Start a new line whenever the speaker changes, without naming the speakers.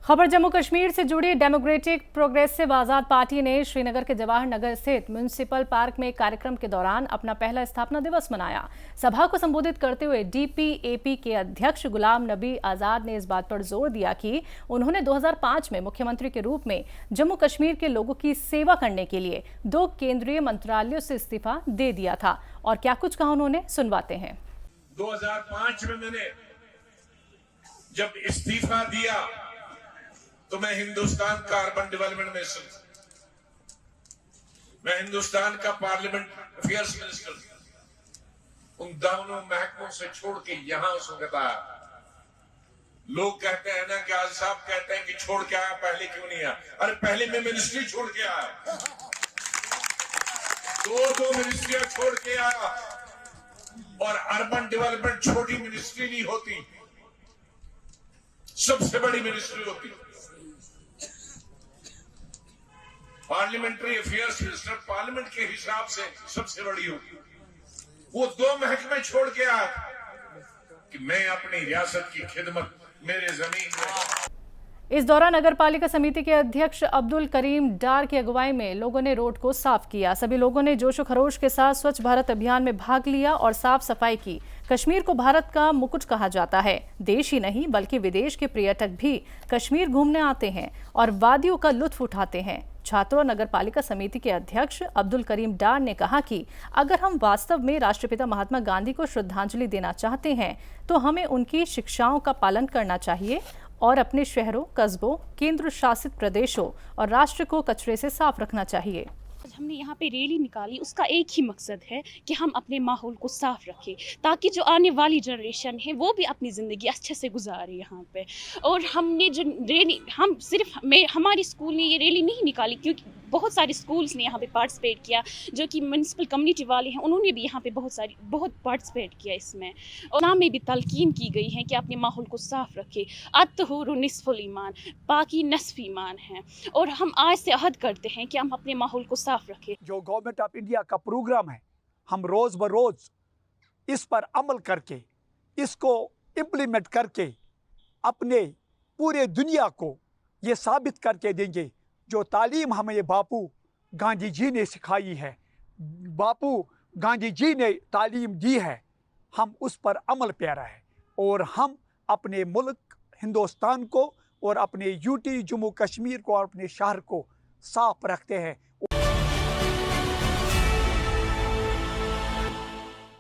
खबर जम्मू कश्मीर से जुड़ी डेमोक्रेटिक प्रोग्रेसिव आजाद पार्टी ने श्रीनगर के जवाहर नगर स्थित म्यूनिसिपल पार्क में कार्यक्रम के दौरान अपना पहला स्थापना दिवस मनाया। सभा को संबोधित करते हुए डीपीएपी के अध्यक्ष गुलाम नबी आजाद ने इस बात पर जोर दिया कि उन्होंने 2005 में मुख्यमंत्री के रूप में जम्मू कश्मीर के लोगों की सेवा करने के लिए 2 केंद्रीय मंत्रालयों से इस्तीफा दे दिया था। और क्या कुछ कहा उन्होंने, सुनवाते हैं।
2005 में मैंने जब इस्तीफा दिया तो मैं हिंदुस्तान का अर्बन डेवलपमेंट मिनिस्टर, मैं हिंदुस्तान का पार्लियामेंट अफेयर्स मिनिस्टर, उन दोनों महकमों से छोड़ के यहां उस वक्त आया। लोग कहते हैं ना कि आज साहब कहते हैं कि छोड़ के आया, पहले क्यों नहीं आया? अरे पहले मैं मिनिस्ट्री छोड़ के आया, दो मिनिस्ट्रियां छोड़ के आया। और अर्बन डेवलपमेंट छोटी मिनिस्ट्री नहीं होती, सबसे बड़ी मिनिस्ट्री होती। पार्लियामेंट्री अफेयर्स मिनिस्टर पार्लियामेंट के हिसाब से सबसे बड़ी होगी। वो 2 महकमे छोड़ के आया कि मैं अपनी रियासत की खिदमत मेरे जमीन में।
इस दौरान नगर पालिका समिति के अध्यक्ष अब्दुल करीम डार की अगुवाई में लोगों ने रोड को साफ किया। सभी लोगों ने जोशो खरोश के साथ स्वच्छ भारत अभियान में भाग लिया और साफ सफाई की। कश्मीर को भारत का मुकुट कहा जाता है। देश ही नहीं बल्कि विदेश के पर्यटक भी कश्मीर घूमने आते हैं और वादियों का लुत्फ उठाते हैं। छात्रों और नगर पालिका समिति के अध्यक्ष अब्दुल करीम डार ने कहा कि अगर हम वास्तव में राष्ट्रपिता महात्मा गांधी को श्रद्धांजलि देना चाहते हैं तो हमें उनकी शिक्षाओं का पालन करना चाहिए और अपने शहरों, कस्बों, केंद्र शासित प्रदेशों और राष्ट्र को कचरे से साफ रखना चाहिए।
हमने यहाँ पे रैली निकाली, उसका एक ही मकसद है कि हम अपने माहौल को साफ रखें ताकि जो आने वाली जनरेशन है वो भी अपनी ज़िंदगी अच्छे से गुजारे यहाँ पे। और हमने जो रैली, हम सिर्फ हमारी स्कूल ने ये रैली नहीं निकाली, क्योंकि बहुत सारे स्कूल्स ने यहाँ पे पार्टिसिपेट किया, जो कि म्यूनसिपल कम्युनिटी वाले हैं उन्होंने भी यहाँ पे बहुत पार्टिसिपेट किया इसमें। और इस्लाम में भी तलकीन की गई है कि अपने माहौल को साफ रखें। अत्तहुरु निस्फुल ईमान, बाकी नस्फ ईमान है। और हम आज से अहद करते हैं कि हम अपने माहौल को साफ रखें।
जो गवर्नमेंट ऑफ इंडिया का प्रोग्राम है, हम रोज़ बरोज़ इस पर अमल करके, इसको इम्प्लीमेंट करके अपने पूरे दुनिया को ये साबित करके देंगे जो तालीम हमें बापू गांधी जी ने सिखाई है, बापू गांधी जी ने तालीम दी है, हम उस पर अमल प्यारा है। और हम अपने मुल्क हिंदुस्तान को और अपने यूटी जम्मू कश्मीर को और अपने शहर को साफ रखते हैं।